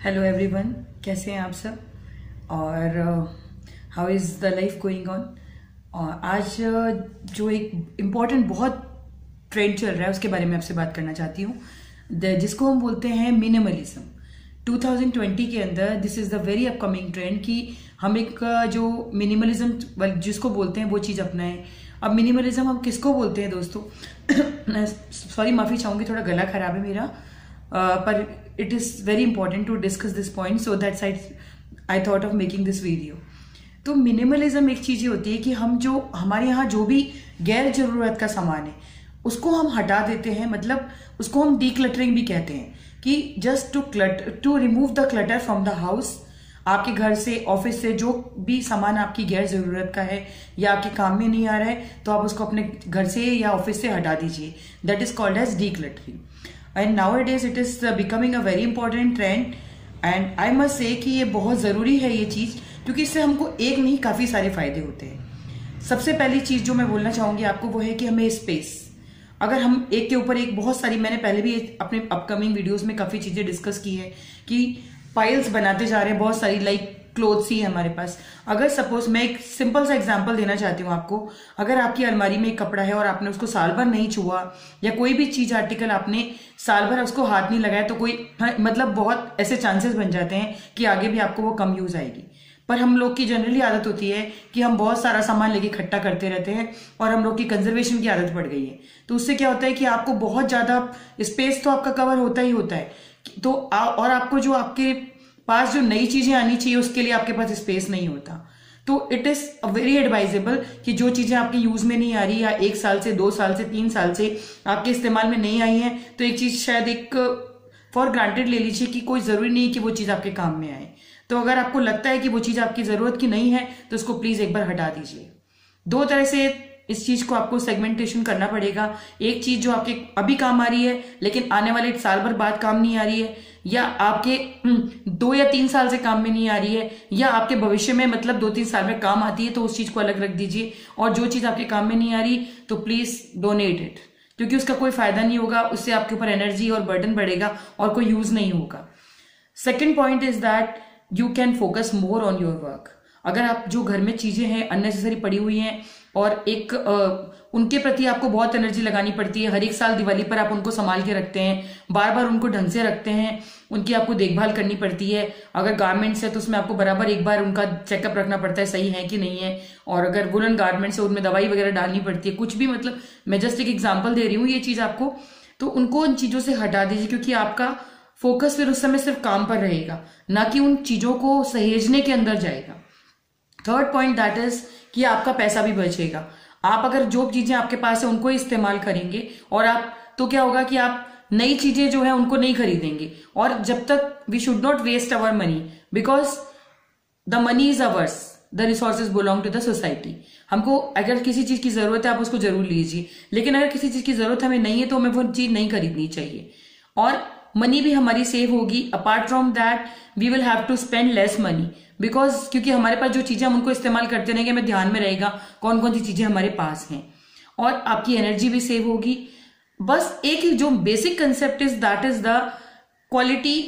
Hello everyone, कैसे हैं आप सब और how is the life going on. और आज जो एक इम्पॉर्टेंट बहुत ट्रेंड चल रहा है उसके बारे में आपसे बात करना चाहती हूँ, जिसको हम बोलते हैं मिनिमलिज्म। 2020 के अंदर this is the very upcoming trend कि हम एक जो मिनिमलिज्म जिसको बोलते हैं वो चीज़ अपनाएं। अब मिनिमलिज्म हम किसको बोलते हैं दोस्तों? सॉरी, माफ़ी चाहूँगी, थोड़ा गला खराब है मेरा, पर it is very important to discuss this point, so that's I thought of making this video। तो मिनिमलिज्म एक चीज़ ये होती है कि हम जो हमारे यहाँ जो भी गैर जरूरत का सामान है उसको हम हटा देते हैं। मतलब उसको हम डीक्लटरिंग भी कहते हैं कि just to remove the clutter from the house. आपके घर से, ऑफिस से जो भी सामान आपकी गैर जरूरत का है या आपके काम में नहीं आ रहा है तो आप उसको अपने घर से या ऑफिस से हटा दीजिए। That is called as decluttering. And nowadays it is becoming a very important trend and I must say कि ये बहुत ज़रूरी है ये चीज़, क्योंकि इससे हमको एक नहीं काफ़ी सारे फायदे होते हैं। सबसे पहली चीज़ जो मैं बोलना चाहूँगी आपको वो है कि हमें स्पेस, अगर हम एक के ऊपर एक बहुत सारी, मैंने पहले भी अपने अपकमिंग वीडियोस में काफ़ी चीज़ें डिस्कस की है कि पाइल्स बनाते जा रहे हैं बहुत सारी, लाइक क्लोथ्स ही है हमारे पास। अगर सपोज मैं एक सिंपल सा एग्जांपल देना चाहती हूँ आपको, अगर आपकी अलमारी में एक कपड़ा है और आपने उसको साल भर नहीं छुआ या कोई भी चीज आर्टिकल आपने साल भर उसको हाथ नहीं लगाया तो कोई मतलब बहुत ऐसे चांसेस बन जाते हैं कि आगे भी आपको वो कम यूज आएगी। पर हम लोग की जनरली आदत होती है कि हम बहुत सारा सामान लेके इकट्ठा करते रहते हैं और हम लोग की कंजर्वेशन की आदत पड़ गई है। तो उससे क्या होता है कि आपको बहुत ज्यादा स्पेस तो आपका कवर होता ही होता है, तो और आपको जो आपके पास जो नई चीजें आनी चाहिए उसके लिए आपके पास स्पेस नहीं होता। तो इट इज वेरी एडवाइजेबल कि जो चीजें आपके यूज में नहीं आ रही या 1 साल से 2 साल से 3 साल से आपके इस्तेमाल में नहीं आई है, तो एक चीज शायद एक फॉर ग्रांटेड ले लीजिए कि कोई जरूरी नहीं कि वो चीज आपके काम में आए। तो अगर आपको लगता है कि वो चीज आपकी जरूरत की नहीं है तो उसको प्लीज एक बार हटा दीजिए। 2 तरह से इस चीज को आपको सेगमेंटेशन करना पड़ेगा। एक चीज जो आपके अभी काम आ रही है लेकिन आने वाले 1 साल भर बाद काम नहीं आ रही है, या आपके 2 या 3 साल से काम में नहीं आ रही है, या आपके भविष्य में मतलब 2-3 साल में काम आती है, तो उस चीज को अलग रख दीजिए। और जो चीज आपके काम में नहीं आ रही तो प्लीज डोनेट इट, क्योंकि उसका कोई फायदा नहीं होगा, उससे आपके ऊपर एनर्जी और बर्डन बढ़ेगा और कोई यूज नहीं होगा। Second point is that you can focus more on your work. अगर आप जो घर में चीजें हैं अननेसेसरी पड़ी हुई हैं और एक उनके प्रति आपको बहुत एनर्जी लगानी पड़ती है, हर एक साल दिवाली पर आप उनको संभाल के रखते हैं, बार बार उनको ढंग से रखते हैं, उनकी आपको देखभाल करनी पड़ती है। अगर गारमेंट्स है तो उसमें आपको बराबर एक बार उनका चेकअप रखना पड़ता है सही है कि नहीं है, और अगर वुलन गारमेंट्स है उनमें दवाई वगैरह डालनी पड़ती है, कुछ भी, मतलब मैं जस्ट एक एग्जाम्पल दे रही हूँ ये चीज आपको। तो उनको उन चीजों से हटा दीजिए, क्योंकि आपका फोकस फिर उस समय सिर्फ काम पर रहेगा, ना कि उन चीजों को सहेजने के अंदर जाएगा। थर्ड पॉइंट दैट इज कि आपका पैसा भी बचेगा। आप अगर जो चीजें आपके पास है उनको इस्तेमाल करेंगे और आप, तो क्या होगा कि आप नई चीजें जो है उनको नहीं खरीदेंगे। और जब तक we should not waste our money, because the money is ours, the resources belong to the society. हमको अगर किसी चीज की जरूरत है आप उसको जरूर लीजिए, लेकिन अगर किसी चीज की जरूरत हमें नहीं है तो हमें वो चीज नहीं खरीदनी चाहिए। और मनी भी हमारी सेव होगी। Apart from that we will have to spend less money, because क्योंकि हमारे पास जो चीजें हम उनको इस्तेमाल करते रहेंगे, हमें ध्यान में रहेगा कौन कौन सी चीजें हमारे पास हैं, और आपकी एनर्जी भी सेव होगी। बस एक ही जो basic concept is that is the quality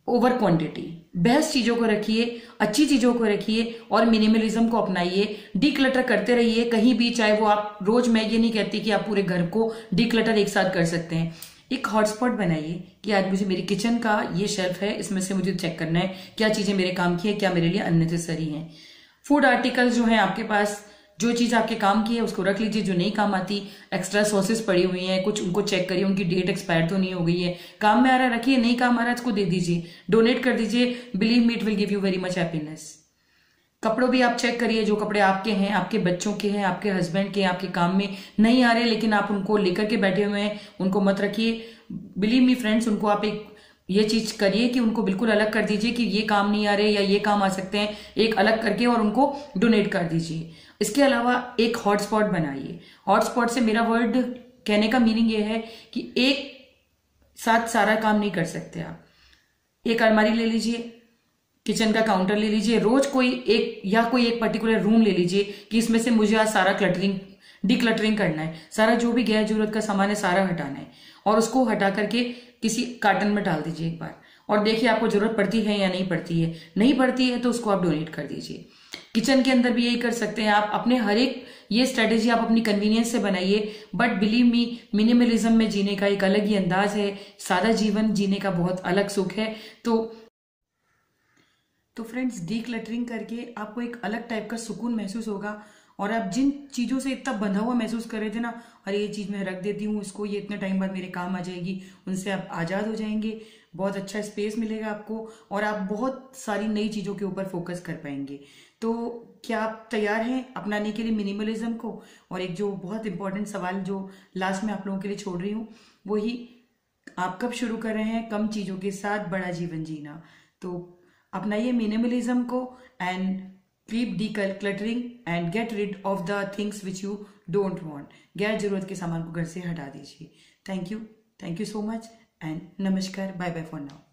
over quantity. Best चीजों को रखिए, अच्छी चीजों को रखिए और मिनिमलिज्म को अपनाइए। डीक्लटर करते रहिए कहीं भी, चाहे वो आप रोज, मैं ये नहीं कहती कि आप पूरे घर को डीक्लटर एक साथ कर सकते हैं। एक हॉटस्पॉट बनाइए कि आज मुझे मेरी किचन का ये शेल्फ है, इसमें से मुझे चेक करना है क्या चीजें मेरे काम की है, क्या मेरे लिए अननेसेसरी हैं। फूड आर्टिकल्स जो हैं आपके पास, जो चीज आपके काम की है उसको रख लीजिए, जो नहीं काम आती, एक्स्ट्रा सॉसेस पड़ी हुई हैं कुछ, उनको चेक करिए उनकी डेट एक्सपायर तो नहीं हो गई है। काम में आ रहा है रखिए, नहीं काम आ रहा है उसको दे दीजिए, डोनेट कर दीजिए। Believe me, it will give you very much happiness. कपड़ों भी आप चेक करिए, जो कपड़े आपके हैं, आपके बच्चों के हैं, आपके हस्बैंड के, आपके काम में नहीं आ रहे लेकिन आप उनको लेकर के बैठे हुए हैं, उनको मत रखिए। बिलीव मी फ्रेंड्स, उनको आप एक ये चीज करिए कि उनको बिल्कुल अलग कर दीजिए कि ये काम नहीं आ रहे या ये काम आ सकते हैं, एक अलग करके और उनको डोनेट कर दीजिए। इसके अलावा एक हॉटस्पॉट बनाइए। हॉटस्पॉट से मेरा वर्ड कहने का मीनिंग ये है कि एक साथ सारा काम नहीं कर सकते आप। एक अलमारी ले लीजिए, किचन का काउंटर ले लीजिए, रोज कोई एक पर्टिकुलर रूम ले लीजिए कि इसमें से मुझे आज सारा क्लटरिंग डिक्लटरिंग करना है। सारा जो भी गैर जरूरत का सामान है सारा हटाना है और उसको हटा करके किसी कार्टन में डाल दीजिए एक बार, और देखिए आपको जरूरत पड़ती है या नहीं पड़ती है। नहीं पड़ती है तो उसको आप डोनेट कर दीजिए। किचन के अंदर भी यही कर सकते हैं आप। अपने हर एक ये स्ट्रेटेजी आप अपनी कन्वीनियंस से बनाइए, बट बिलीव मी, मिनिमलिज्म में जीने का एक अलग ही अंदाज है। सादा जीवन जीने का बहुत अलग सुख है। तो फ्रेंड्स, डीक्लटरिंग करके आपको एक अलग टाइप का सुकून महसूस होगा। और आप जिन चीज़ों से इतना बंधा हुआ महसूस कर रहे थे ना, अरे ये चीज़ मैं रख देती हूँ, इसको ये इतने टाइम बाद मेरे काम आ जाएगी, उनसे आप आज़ाद हो जाएंगे। बहुत अच्छा स्पेस मिलेगा आपको और आप बहुत सारी नई चीज़ों के ऊपर फोकस कर पाएंगे। तो क्या आप तैयार हैं अपनाने के लिए मिनिमलिज्म को? और एक जो बहुत इंपॉर्टेंट सवाल जो लास्ट में आप लोगों के लिए छोड़ रही हूँ, वही, आप कब शुरू कर रहे हैं कम चीज़ों के साथ बड़ा जीवन जीना? तो अपनाइए मिनिमलिज्म को and keep decluttering and get rid of the things which you don't want. गैर जरूरत के सामान को घर से हटा दीजिए। Thank you so much and नमस्कार, बाय बाय फॉर नाउ।